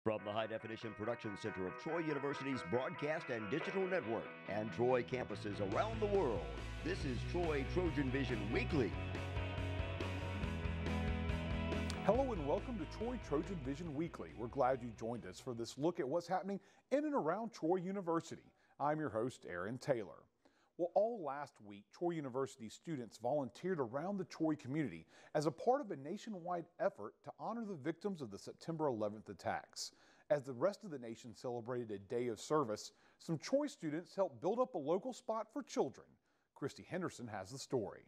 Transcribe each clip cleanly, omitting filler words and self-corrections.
From the High Definition Production Center of Troy University's Broadcast and Digital Network and Troy campuses around the world, this is Troy TrojanVision Weekly. Hello and welcome to Troy TrojanVision Weekly. We're glad you joined us for this look at what's happening in and around Troy University. I'm your host, Aaron Taylor. Well, all last week, Troy University students volunteered around the Troy community as a part of a nationwide effort to honor the victims of the September 11th attacks. As the rest of the nation celebrated a day of service, some Troy students helped build up a local spot for children. Christy Henderson has the story.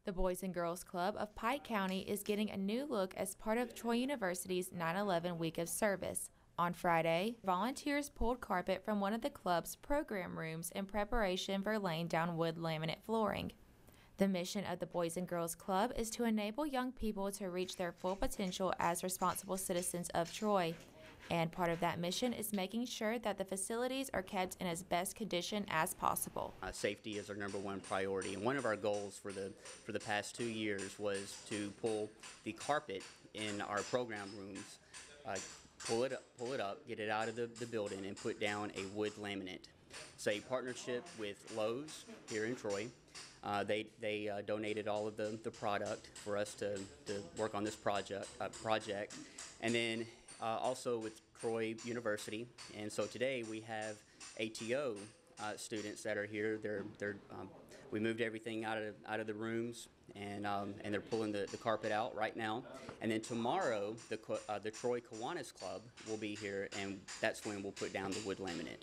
The Boys and Girls Club of Pike County is getting a new look as part of Troy University's 9/11 Week of Service. On Friday, volunteers pulled carpet from one of the club's program rooms in preparation for laying down wood laminate flooring. The mission of the Boys and Girls Club is to enable young people to reach their full potential as responsible citizens of Troy. And part of that mission is making sure that the facilities are kept in as best condition as possible. Safety is our number one priority, and one of our goals for the past 2 years was to pull the carpet in our program rooms, pull it up, get it out of the building, and put down a wood laminate. It's a partnership with Lowe's here in Troy. They donated all of the product for us to work on this project, and then also with Troy University. And so today we have ATO students that are here. We moved everything out of the rooms, and they're pulling the carpet out right now. And then tomorrow, the Troy Kiwanis Club will be here, and that's when we'll put down the wood laminate.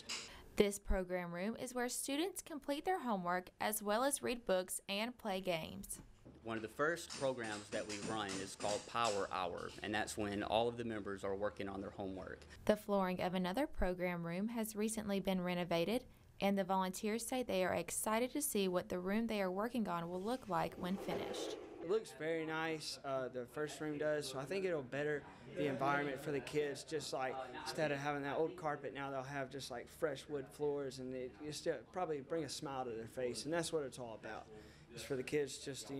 This program room is where students complete their homework as well as read books and play games. One of the first programs that we run is called Power Hour, and that's when all of the members are working on their homework. The flooring of another program room has recently been renovated, and the volunteers say they are excited to see what the room they are working on will look like when finished. It looks very nice, the first room does, so I think it'll better the environment for the kids, just like instead of having that old carpet, now they'll have just like fresh wood floors, and it just probably bring a smile to their face, and that's what it's all about. It's for the kids just to,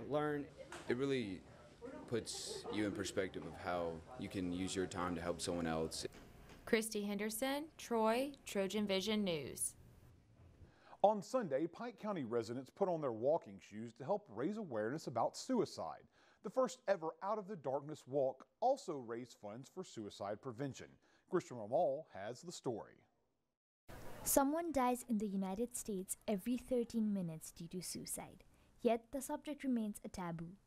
learn. It really puts you in perspective of how you can use your time to help someone else. Christy Henderson, Troy, TrojanVision News. On Sunday, Pike County residents put on their walking shoes to help raise awareness about suicide. The first ever Out of the Darkness walk also raised funds for suicide prevention. Christian Ramal has the story. Someone dies in the United States every 13 minutes due to suicide, yet the subject remains a taboo.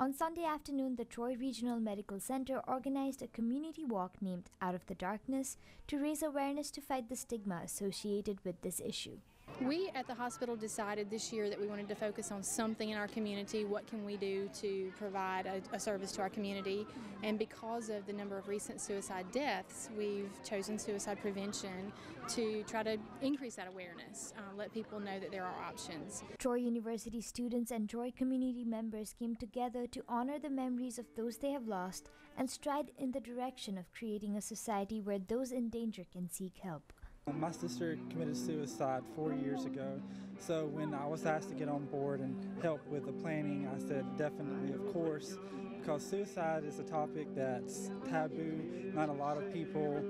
On Sunday afternoon, the Troy Regional Medical Center organized a community walk named Out of the Darkness to raise awareness to fight the stigma associated with this issue. We at the hospital decided this year that we wanted to focus on something in our community. What can we do to provide a service to our community? And because of the number of recent suicide deaths, we've chosen suicide prevention to try to increase that awareness, let people know that there are options. Troy University students and Troy community members came together to honor the memories of those they have lost and stride in the direction of creating a society where those in danger can seek help. My sister committed suicide 4 years ago, so when I was asked to get on board and help with the planning, I said definitely, of course, because suicide is a topic that's taboo. Not a lot of people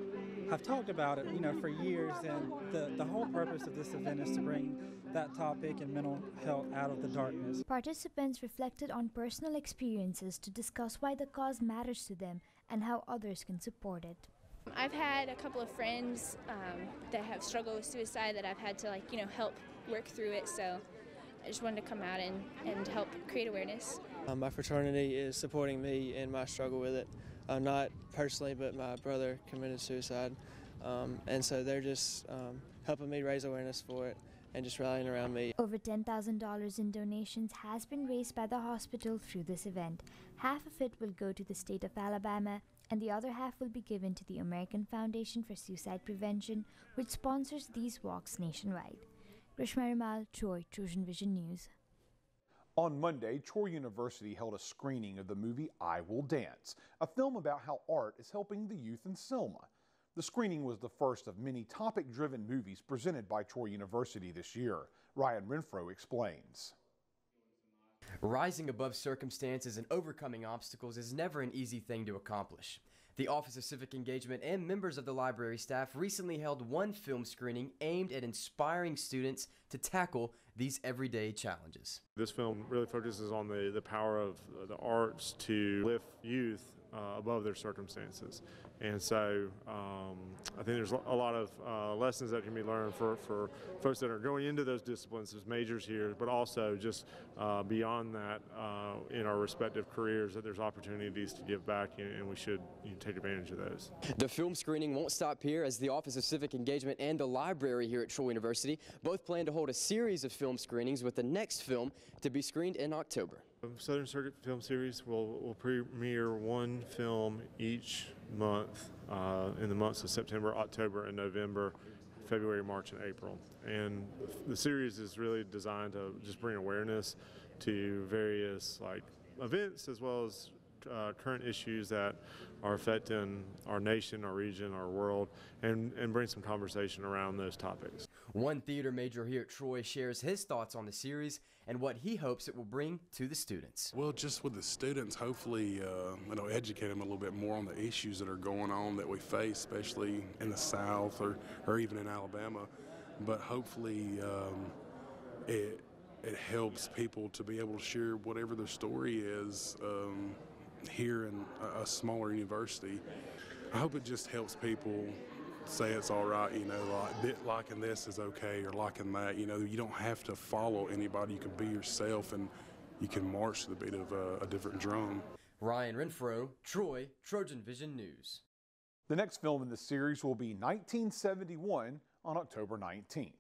have talked about it, for years, and the whole purpose of this event is to bring that topic and mental health out of the darkness. Participants reflected on personal experiences to discuss why the cause matters to them and how others can support it. I've had a couple of friends that have struggled with suicide that I've had to help work through it, so I just wanted to come out and help create awareness. My fraternity is supporting me in my struggle with it. Not personally, but my brother committed suicide, and so they're just helping me raise awareness for it and just rallying around me. Over $10,000 in donations has been raised by the hospital through this event. Half of it will go to the state of Alabama, and the other half will be given to the American Foundation for Suicide Prevention, which sponsors these walks nationwide. Grishma Rimal, Troy, TrojanVision News. On Monday, Troy University held a screening of the movie I Will Dance, a film about how art is helping the youth in Selma. The screening was the first of many topic-driven movies presented by Troy University this year. Ryan Renfro explains. Rising above circumstances and overcoming obstacles is never an easy thing to accomplish. The Office of Civic Engagement and members of the library staff recently held one film screening aimed at inspiring students to tackle these everyday challenges. This film really focuses on the power of the arts to lift youth above their circumstances. And so I think there's a lot of lessons that can be learned for folks that are going into those disciplines as majors here, but also just beyond that in our respective careers, that there's opportunities to give back, and we should take advantage of those. The film screening won't stop here, as the Office of Civic Engagement and the library here at Troy University both plan to hold a series of film screenings, with the next film to be screened in October. Southern Circuit Film Series will premiere one film each month in the months of September, October, and November, February, March, and April. And the series is really designed to just bring awareness to various events, as well as current issues that are affecting our nation, our region, our world, and bring some conversation around those topics. One theater major here at Troy shares his thoughts on the series and what he hopes it will bring to the students. Well, just with the students, hopefully educate them a little bit more on the issues that are going on that we face, especially in the South or even in Alabama. But hopefully it helps people to be able to share whatever their story is here in a smaller university. I hope it just helps people say it's all right, liking this is okay, or liking that. You don't have to follow anybody. You can be yourself, and you can march to the beat of a different drum. Ryan Renfro, Troy, Trojan Vision News. The next film in the series will be 1971 on October 19th.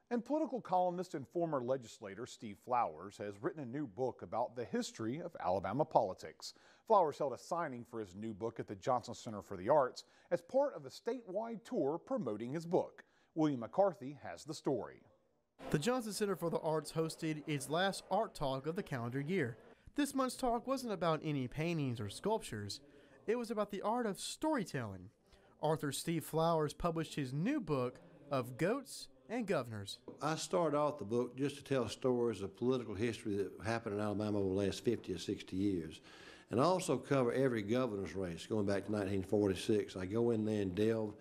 And political columnist and former legislator Steve Flowers has written a new book about the history of Alabama politics. Flowers held a signing for his new book at the Johnson Center for the Arts as part of a statewide tour promoting his book. William McCarthy has the story. The Johnson Center for the Arts hosted its last art talk of the calendar year. This month's talk wasn't about any paintings or sculptures. It was about the art of storytelling. Author Steve Flowers published his new book of Goats and Governors. I started off the book just to tell stories of political history that happened in Alabama over the last 50 or 60 years. And I also cover every governor's race going back to 1946. I go in there and delve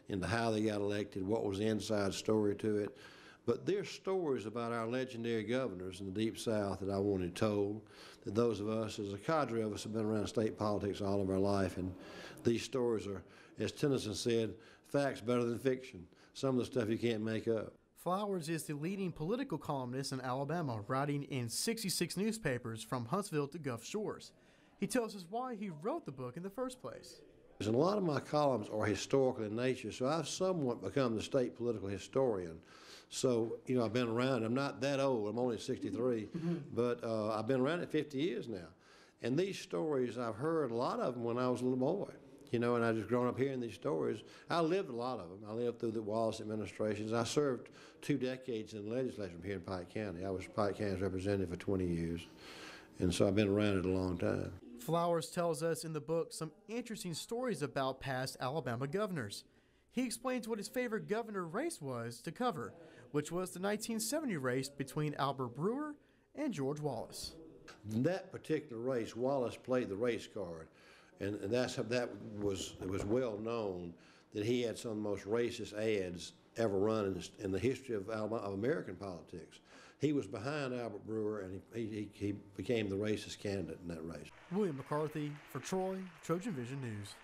into how they got elected, what was the inside story to it. But there's stories about our legendary governors in the Deep South that I wanted told, that those of us, as a cadre of us, have been around state politics all of our life. And these stories are, as Tennyson said, facts better than fiction. Some of the stuff you can't make up. Flowers is the leading political columnist in Alabama, writing in 66 newspapers from Huntsville to Gulf Shores. He tells us why he wrote the book in the first place. And a lot of my columns are historical in nature, so I've somewhat become the state political historian. So, I've been around. I'm not that old. I'm only 63, but I've been around it 50 years now. And these stories, I've heard a lot of them when I was a little boy. And I just grown up hearing these stories. I lived a lot of them. I lived through the Wallace administrations. I served 2 decades in the legislature here in Pike County. I was Pike County's representative for 20 years. And so I've been around it a long time. Flowers tells us in the book some interesting stories about past Alabama governors. He explains what his favorite governor race was to cover, which was the 1970 race between Albert Brewer and George Wallace. In that particular race, Wallace played the race card. And it was well known that he had some of the most racist ads ever run in the history of American politics. He was behind Albert Brewer, and he became the racist candidate in that race. William McCarthy for Troy, Trojan Vision News.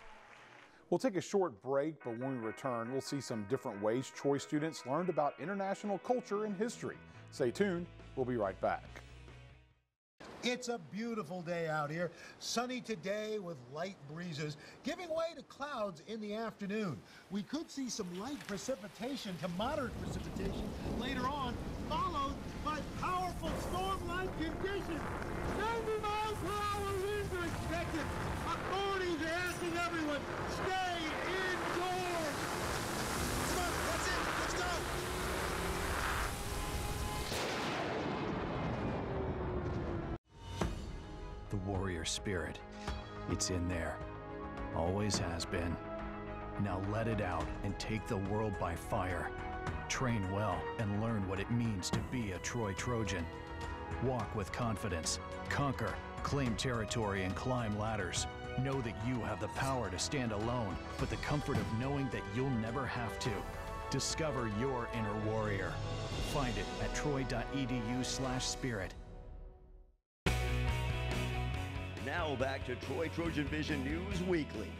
We'll take a short break, but when we return, we'll see some different ways Troy students learned about international culture and history. Stay tuned. We'll be right back. It's a beautiful day out here, sunny today with light breezes, giving way to clouds in the afternoon. We could see some light precipitation to moderate precipitation later on, followed by powerful storm-like conditions. 90 miles per hour winds are expected. Authorities are asking everyone, stay indoors. Come on, that's it, let's go. The warrior spirit. It's in there. Always has been. Now let it out and take the world by fire. Train well and learn what it means to be a Troy Trojan. Walk with confidence, conquer, claim territory, and climb ladders. Know that you have the power to stand alone, but the comfort of knowing that you'll never have to. Discover your inner warrior. Find it at troy.edu/spirit. Now back to Troy Trojan Vision News Weekly.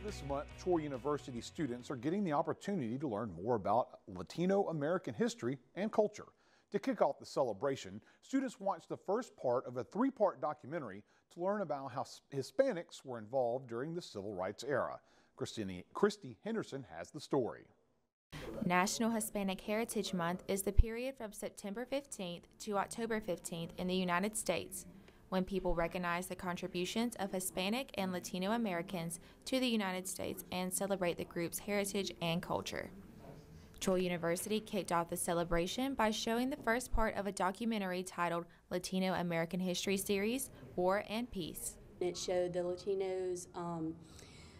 This month, Troy University students are getting the opportunity to learn more about Latino American history and culture. To kick off the celebration, students watched the first part of a three-part documentary to learn about how Hispanics were involved during the Civil Rights era. Christy Henderson has the story. National Hispanic Heritage Month is the period from September 15th to October 15th in the United States, when people recognize the contributions of Hispanic and Latino Americans to the United States and celebrate the group's heritage and culture. Troy University kicked off the celebration by showing the first part of a documentary titled Latino American History Series, War and Peace. It showed the Latinos,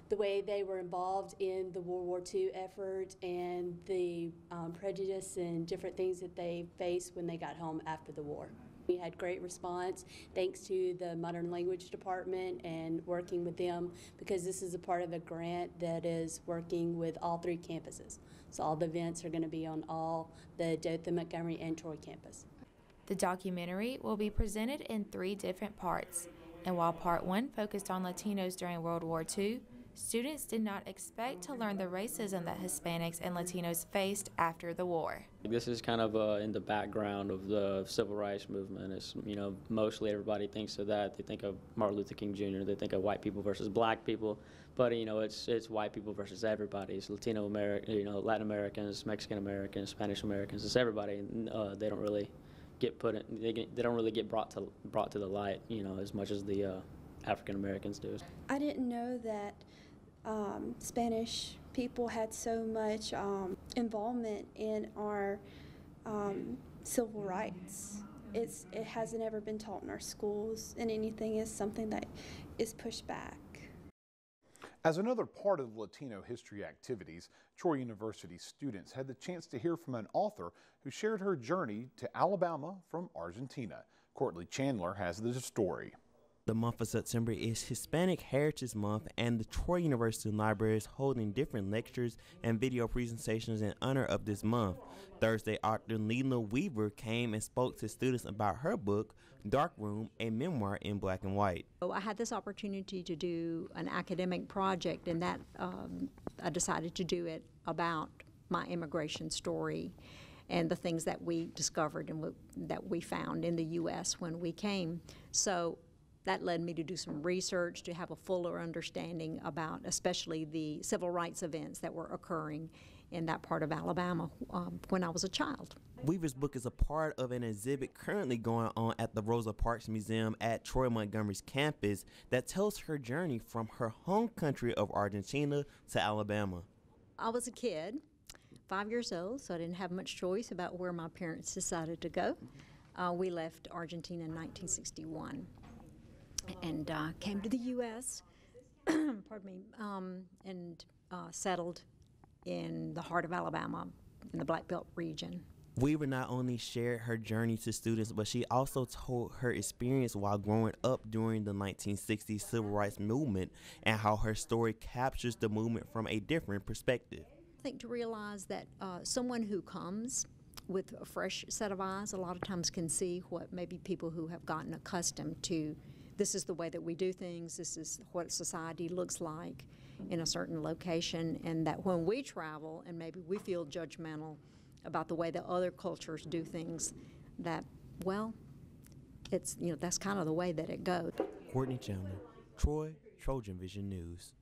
the way they were involved in the World War II effort and the prejudice and different things that they faced when they got home after the war. We had great response thanks to the Modern Language Department and working with them, because this is a part of a grant that is working with all three campuses. So all the events are going to be on all the Dothan, Montgomery, and Troy campus. The documentary will be presented in 3 different parts, and while part 1 focused on Latinos during World War II, students did not expect to learn the racism that Hispanics and Latinos faced after the war. This is kind of in the background of the civil rights movement. It's, mostly everybody thinks of that. They think of Martin Luther King Jr., they think of white people versus black people, but it's white people versus everybody. It's Latino American, Latin Americans, Mexican Americans, Spanish Americans. It's everybody. They don't really get they don't really get brought to the light, as much as the African Americans do. I didn't know that Spanish people had so much involvement in our civil rights. It hasn't ever been taught in our schools, and anything is something that is pushed back. As another part of the Latino history activities, Troy University students had the chance to hear from an author who shared her journey to Alabama from Argentina. Courtney Chandler has the story. The month of September is Hispanic Heritage Month, and the Troy University Library is holding different lectures and video presentations in honor of this month. Thursday, author Lila Weaver came and spoke to students about her book, Dark Room, a memoir in black and white. I had this opportunity to do an academic project, and that I decided to do it about my immigration story and the things that we discovered and that we found in the U.S. when we came. So that led me to do some research to have a fuller understanding about especially the civil rights events that were occurring in that part of Alabama when I was a child. Weaver's book is a part of an exhibit currently going on at the Rosa Parks Museum at Troy Montgomery's campus that tells her journey from her home country of Argentina to Alabama. I was a kid, 5 years old, so I didn't have much choice about where my parents decided to go. We left Argentina in 1961 and came to the U.S. pardon me, and settled in the heart of Alabama in the Black Belt region. Weaver not only shared her journey to students, but she also told her experience while growing up during the 1960s civil rights movement and how her story captures the movement from a different perspective. I think to realize that someone who comes with a fresh set of eyes a lot of times can see what maybe people who have gotten accustomed to, this is the way that we do things, this is what society looks like in a certain location, and that when we travel and maybe we feel judgmental about the way that other cultures do things, that, well, it's, that's kind of the way that it goes. Courtney Chandler, Troy, Trojan Vision News.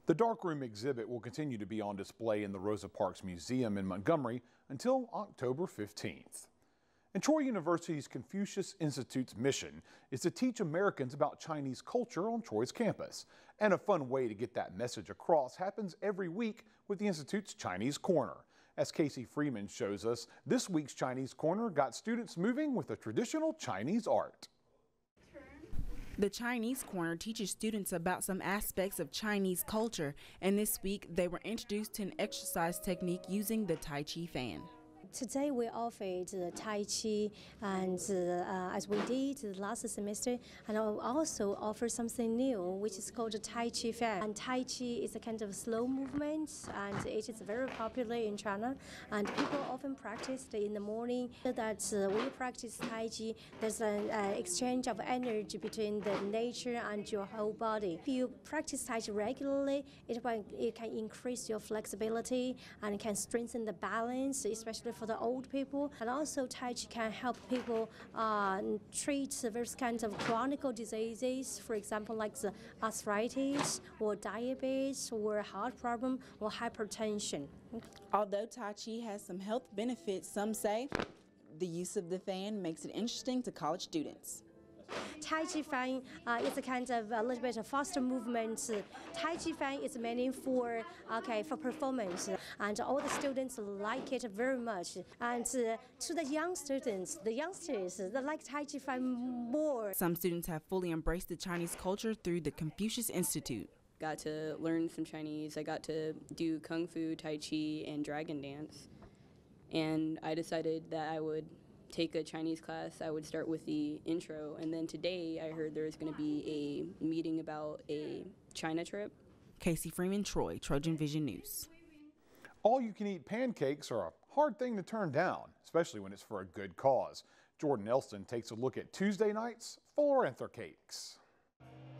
The Darkroom exhibit will continue to be on display in the Rosa Parks Museum in Montgomery until October 15th. And Troy University's Confucius Institute's mission is to teach Americans about Chinese culture on Troy's campus. And a fun way to get that message across happens every week with the Institute's Chinese Corner. As Casey Freeman shows us, this week's Chinese Corner got students moving with a traditional Chinese art. The Chinese Corner teaches students about some aspects of Chinese culture, and this week they were introduced to an exercise technique using the Tai Chi fan. Today we offered Tai Chi, and as we did last semester, and I'll also offer something new, which is called Tai Chi Fan. And Tai Chi is a kind of slow movement, and it is very popular in China, and people often practice it in the morning. So that when you practice Tai Chi, there's an exchange of energy between the nature and your whole body. If you practice Tai Chi regularly, it can increase your flexibility and can strengthen the balance, especially for the old people. And also Tai Chi can help people treat various kinds of chronic diseases, for example, like the arthritis or diabetes or heart problem or hypertension. Although Tai Chi has some health benefits, some say the use of the fan makes it interesting to college students. Tai Chi Fan is a kind of a little bit of faster movement. Tai Chi Fan is mainly for performance, and all the students like it very much. And to the young students, they like Tai Chi Fan more. Some students have fully embraced the Chinese culture through the Confucius Institute. Got to learn some Chinese. I got to do Kung Fu, Tai Chi, and Dragon Dance. And I decided that I would take a Chinese class. I would start with the intro, and then today I heard there was going to be a meeting about a China trip. Casey Freeman, Troy, Trojan Vision News. All-you-can-eat pancakes are a hard thing to turn down, especially when it's for a good cause. Jordan Elston takes a look at Tuesday night's Philanthro-Cakes.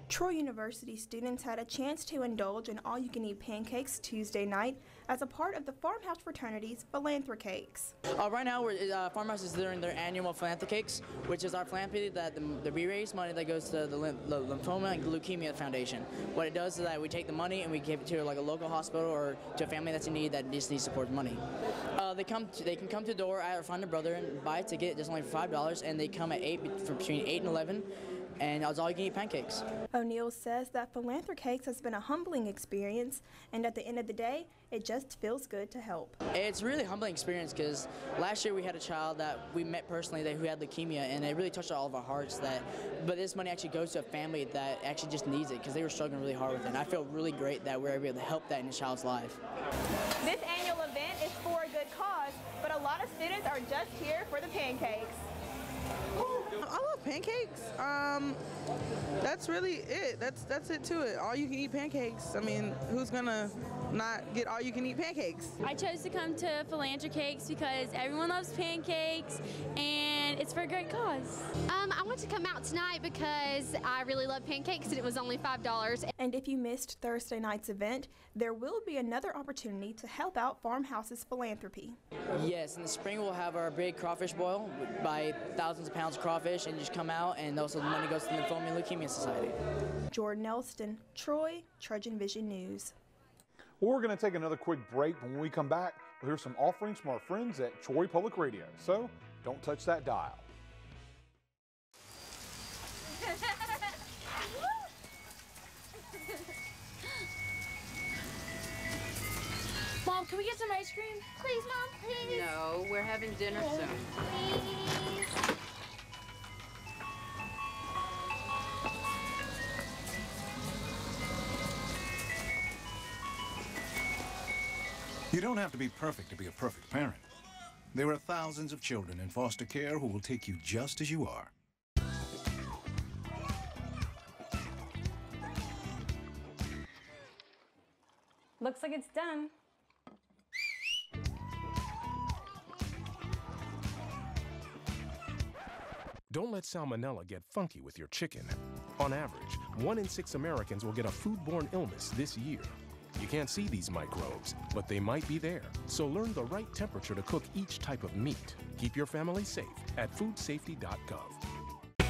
Troy University students had a chance to indulge in all-you-can-eat pancakes Tuesday night as a part of the Farmhouse fraternity's Philanthro-Cakes. Right now, Farmhouse is doing their annual Philanthro-Cakes, which is our philanthropy that we raise money that goes to the Lymphoma and Leukemia Foundation. What it does is that we take the money and we give it to like a local hospital or to a family that's in need that just needs support money. They can come to the door or find a brother and buy a ticket. It's only for $5, and they come at between 8 and 11. And it's all you can eat pancakes. O'Neill says that Philanthro-Cakes has been a humbling experience, and at the end of the day, it just feels good to help. It's a really humbling experience because last year we had a child that we met personally who had leukemia, and it really touched all of our hearts. But this money actually goes to a family that actually just needs it because they were struggling really hard with it. And I feel really great that we're able to help that in a child's life. This annual event is for a good cause, but a lot of students are just here for the pancakes. I love pancakes. That's really it. That's it to it. All you can eat pancakes. I mean, who's gonna not get all you can eat pancakes? I chose to come to Philanthro-Cakes because everyone loves pancakes and it's for a great cause. I want to come out tonight because I really love pancakes and it was only $5. And if you missed Thursday night's event, there will be another opportunity to help out Farmhouse's philanthropy. Yes, in the spring we'll have our big crawfish boil, buy thousands of pounds of crawfish and just come out, and also the money goes to the Lymphoma and Leukemia Society. Jordan Elston, Troy, Trojan Vision News. Well, we're going to take another quick break, but when we come back, we'll hear some offerings from our friends at Troy Public Radio. So, don't touch that dial. Mom, can we get some ice cream? Please, Mom, please. No, we're having dinner soon. Please. You don't have to be perfect to be a perfect parent. There are thousands of children in foster care who will take you just as you are. Looks like it's done. Don't let salmonella get funky with your chicken. On average, 1 in 6 Americans will get a foodborne illness this year. You can't see these microbes, but they might be there. So learn the right temperature to cook each type of meat. Keep your family safe at foodsafety.gov.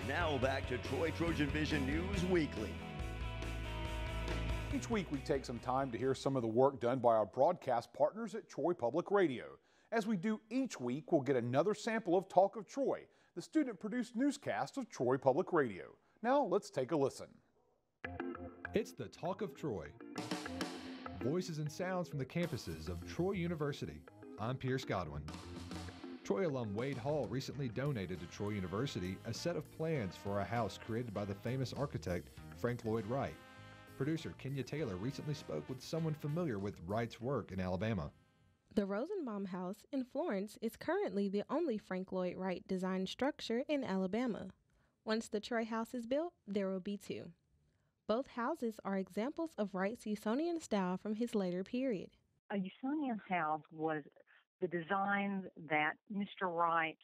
Now back to Troy Trojan Vision News Weekly. Each week we take some time to hear some of the work done by our broadcast partners at Troy Public Radio. As we do each week, we'll get another sample of Talk of Troy, the student-produced newscast of Troy Public Radio. Now let's take a listen. It's the Talk of Troy. Voices and sounds from the campuses of Troy University. I'm Pierce Godwin. Troy alum Wade Hall recently donated to Troy University a set of plans for a house created by the famous architect Frank Lloyd Wright. Producer Kenya Taylor recently spoke with someone familiar with Wright's work in Alabama. The Rosenbaum House in Florence is currently the only Frank Lloyd Wright designed structure in Alabama. Once the Troy House is built, there will be two. Both houses are examples of Wright's Usonian style from his later period. A Usonian house was the design that Mr. Wright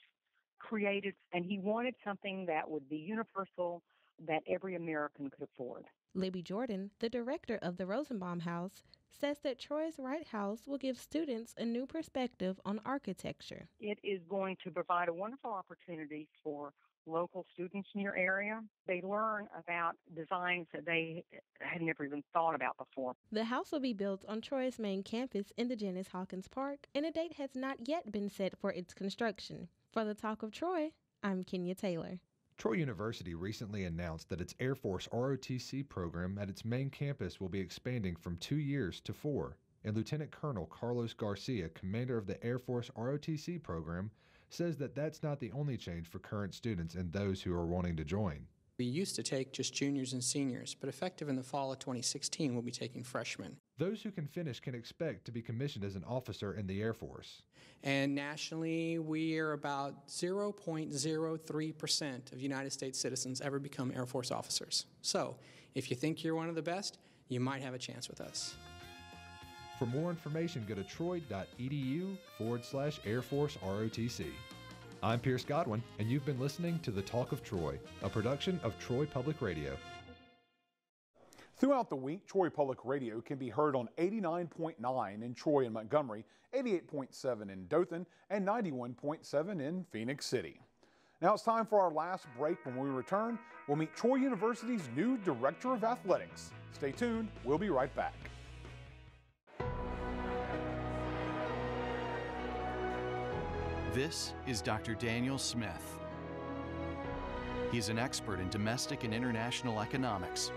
created, and he wanted something that would be universal, that every American could afford. Libby Jordan, the director of the Rosenbaum House, says that Troy's Wright House will give students a new perspective on architecture. It is going to provide a wonderful opportunity for local students in your area. They learn about designs that they had never even thought about before. The house will be built on Troy's main campus in the Janice Hawkins Park, and a date has not yet been set for its construction. For the Talk of Troy, I'm Kenya Taylor. Troy University recently announced that its Air Force ROTC program at its main campus will be expanding from 2 years to 4, and Lieutenant Colonel Carlos Garcia, commander of the Air Force ROTC program, says that that's not the only change for current students and those who are wanting to join. We used to take just juniors and seniors, but effective in the fall of 2016, we'll be taking freshmen. Those who can finish can expect to be commissioned as an officer in the Air Force. And nationally, we are about 0.03% of United States citizens ever become Air Force officers. So, if you think you're one of the best, you might have a chance with us. For more information, go to troy.edu/Air Force ROTC. I'm Pierce Godwin, and you've been listening to The Talk of Troy, a production of Troy Public Radio. Throughout the week, Troy Public Radio can be heard on 89.9 in Troy and Montgomery, 88.7 in Dothan, and 91.7 in Phoenix City. Now it's time for our last break. When we return, we'll meet Troy University's new Director of Athletics. Stay tuned. We'll be right back. This is Dr. Daniel Smith. He's an expert in domestic and international economics.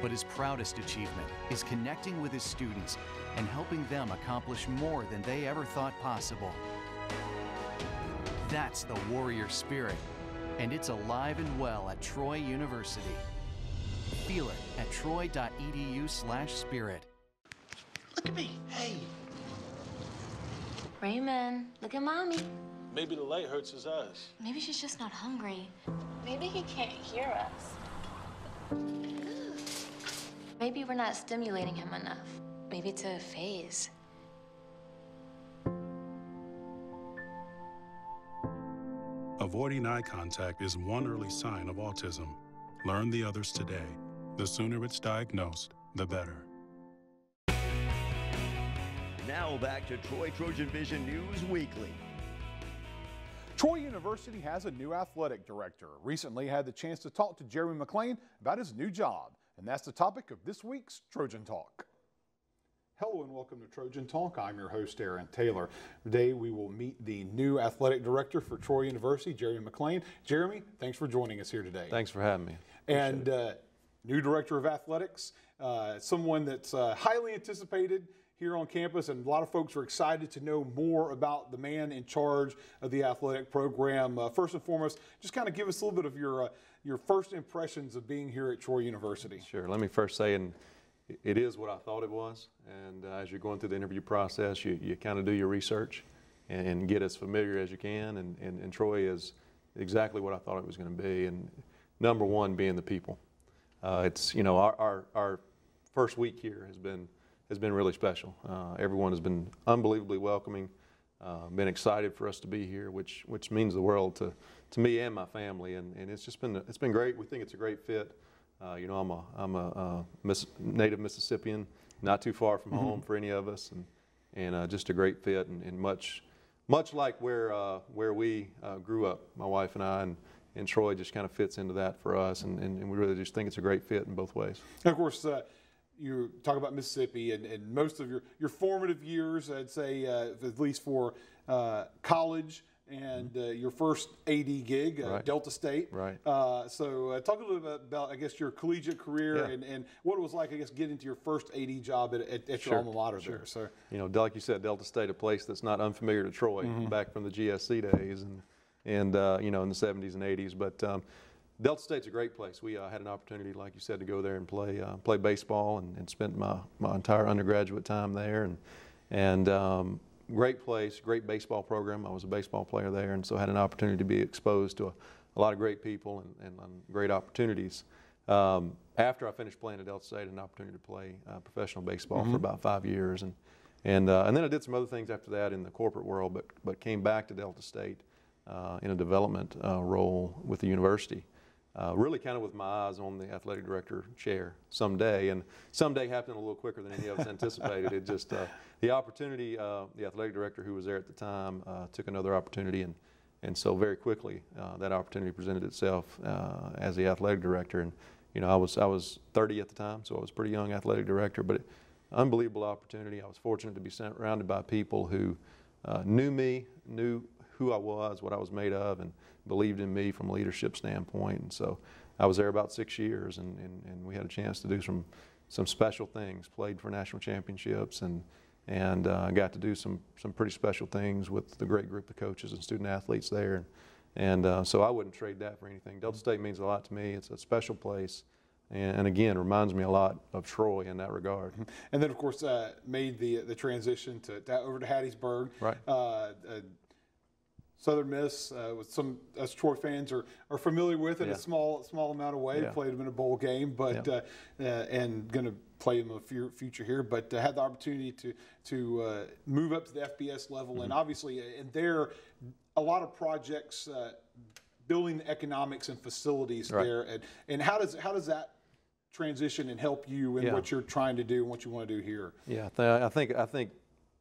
But his proudest achievement is connecting with his students and helping them accomplish more than they ever thought possible. That's the warrior spirit, and it's alive and well at Troy University. Feel it at troy.edu/spirit. Look at me, hey. Raymond, look at Mommy. Maybe the light hurts his eyes. Maybe she's just not hungry. Maybe he can't hear us. Maybe we're not stimulating him enough. Maybe it's a phase. Avoiding eye contact is one early sign of autism. Learn the others today. The sooner it's diagnosed, the better. Now back to Troy TrojanVision News Weekly. Troy University has a new athletic director. Recently had the chance to talk to Jeremy McLean about his new job, and that's the topic of this week's Trojan Talk. Hello and welcome to Trojan Talk. I'm your host, Aaron Taylor. Today we will meet the new athletic director for Troy University, Jeremy McLean. Jeremy, thanks for joining us here today. Thanks for having me. And new director of athletics, someone that's highly anticipated here on campus, and a lot of folks are excited to know more about the man in charge of the athletic program. First and foremost, just kind of give us a little bit of your first impressions of being here at Troy University. Sure. Let me first say, and it is what I thought it was. And as you're going through the interview process, you kind of do your research and get as familiar as you can. And Troy is exactly what I thought it was going to be. And number one being the people. It's, you know, our first week here has been really special. Everyone has been unbelievably welcoming, been excited for us to be here, which means the world to me and my family, and it's been great. We think it's a great fit. You know, I'm a native Mississippian, not too far from home for any of us, and just a great fit, and much like where we grew up, my wife and I, and Troy just kind of fits into that for us, and we really just think it's a great fit in both ways. And of course, you talk about Mississippi, and most of your formative years, I'd say, at least for college and your first AD gig, Right. Delta State. Right. So talk a little bit about, I guess, your collegiate career and what it was like, I guess, getting to your first AD job at your alma mater there. So, you know, like you said, Delta State, a place that's not unfamiliar to Troy, back from the GSC days and you know, in the 70s and 80s. But Delta State's a great place. We had an opportunity, like you said, to go there and play baseball, and spent my entire undergraduate time there, And great place, great baseball program. I was a baseball player there, and so had an opportunity to be exposed to a lot of great people and great opportunities. After I finished playing at Delta State, I had an opportunity to play professional baseball for about 5 years, and then I did some other things after that in the corporate world, but came back to Delta State in a development role with the university. Really kind of with my eyes on the athletic director chair someday, and someday happened a little quicker than any of us anticipated. It just, the opportunity, the athletic director who was there at the time took another opportunity, and so very quickly that opportunity presented itself as the athletic director. And you know, I was 30 at the time, so I was a pretty young athletic director, but unbelievable opportunity. I was fortunate to be surrounded by people who knew me, knew who I was, what I was made of, and believed in me from a leadership standpoint. And so I was there about 6 years, and we had a chance to do some special things. Played for national championships, and got to do some pretty special things with the great group of coaches and student athletes there. And so I wouldn't trade that for anything. Delta State means a lot to me. It's a special place. And again, reminds me a lot of Troy in that regard. And then, of course, made the transition to over to Hattiesburg. Right. Southern Miss, with some us Troy fans are familiar with in a small amount of way. Played them in a bowl game, but and going to play them in the future here. But had the opportunity to move up to the FBS level, and obviously, and there a lot of projects building the economics and facilities there. And how does that transition and help you in what you're trying to do and what you want to do here? Yeah, I think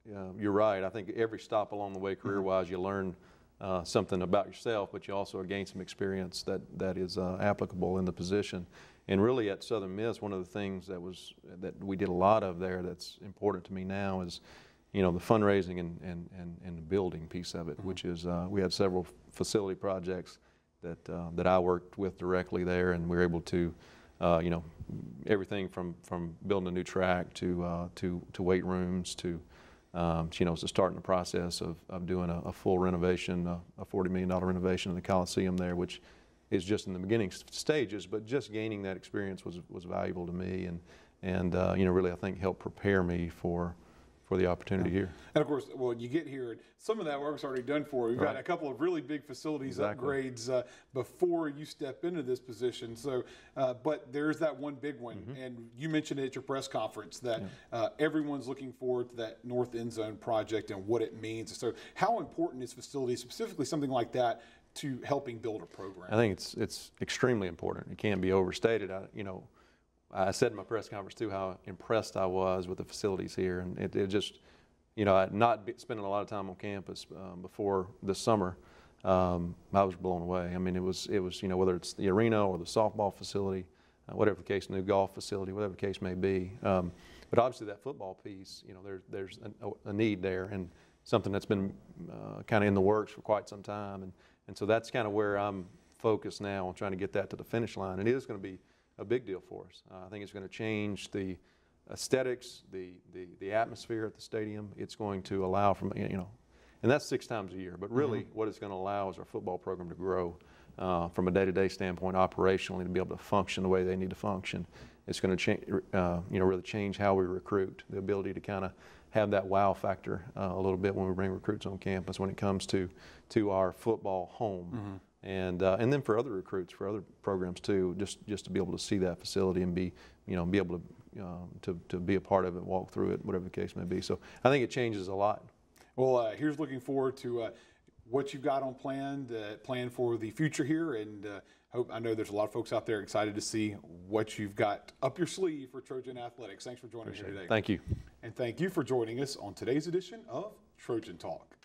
you're right. I think every stop along the way, career-wise, you learn something about yourself, but you also gain some experience that is applicable in the position. And really at Southern Miss, one of the things that we did a lot of there that's important to me now is, you know, the fundraising and the building piece of it, which is we had several facility projects that I worked with directly there, and we were able to, you know, everything from building a new track to weight rooms to you know, so starting the process of doing a full renovation, a $40 million renovation of the Coliseum there, which is just in the beginning stages, but just gaining that experience was valuable to me, and you know, really I think helped prepare me for the opportunity here. And of course, well, you get here, and some of that work's already done for you. We've got a couple of really big facilities upgrades before you step into this position. So, but there's that one big one, and you mentioned it at your press conference that everyone's looking forward to that north end zone project and what it means. So, how important is facilities, specifically something like that, to helping build a program? I think it's extremely important. It can't be overstated. You know, I said in my press conference too how impressed I was with the facilities here, and it just, you know, spending a lot of time on campus before this summer, I was blown away. I mean, it was you know, whether it's the arena or the softball facility, whatever the case, new golf facility, whatever the case may be. But obviously that football piece, you know, there's a need there, and something that's been kind of in the works for quite some time, and so that's kind of where I'm focused now on trying to get that to the finish line, and it is going to be a big deal for us. I think it's going to change the aesthetics, the atmosphere at the stadium. It's going to allow you know, and that's 6 times a year, but really what it's going to allow is our football program to grow from a day-to-day standpoint, operationally, to be able to function the way they need to function. It's going to change, you know, really change how we recruit, the ability to kind of have that wow factor a little bit when we bring recruits on campus when it comes to our football home. And then for other recruits, for other programs too, just to be able to see that facility and be able to be a part of it, walk through it, whatever the case may be. So I think it changes a lot. Well, here's looking forward to what you've got on plan for the future here, and I know there's a lot of folks out there excited to see what you've got up your sleeve for Trojan Athletics. Thanks for joining us here today. Thank you. And thank you for joining us on today's edition of Trojan Talk.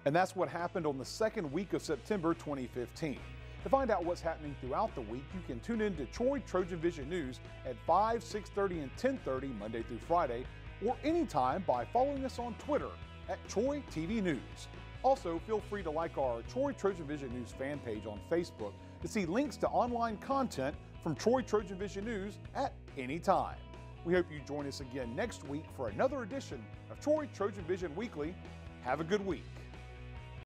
And that's what happened on the second week of September 2015. To find out what's happening throughout the week, you can tune in to Troy TrojanVision News at 5, 6:30, and 10:30 Monday through Friday, or anytime by following us on Twitter at Troy TV News. Also, feel free to like our Troy TrojanVision News fan page on Facebook to see links to online content from Troy TrojanVision News at any time. We hope you join us again next week for another edition of Troy TrojanVision Weekly. Have a good week.